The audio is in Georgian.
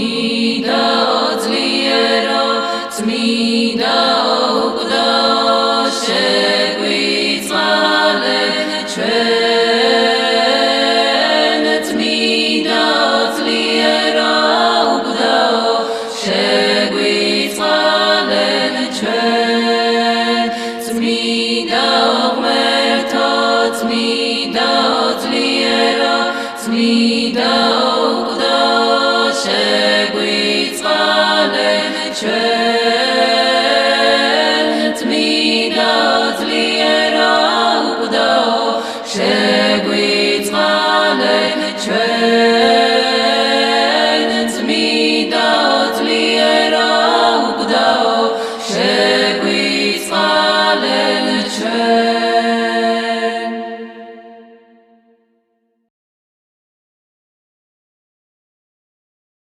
წმინდა ძლიერო წმინდა უკდაო შეგვიწყალეთ ჩვენ წმინდა ძლიერო უკდაო შეგვიწყალეთ ჩვენ წმინდა ღმერთო წმინდა ძლიერო წმინდა უკდაო შეგვიწყალეთ ჩვენ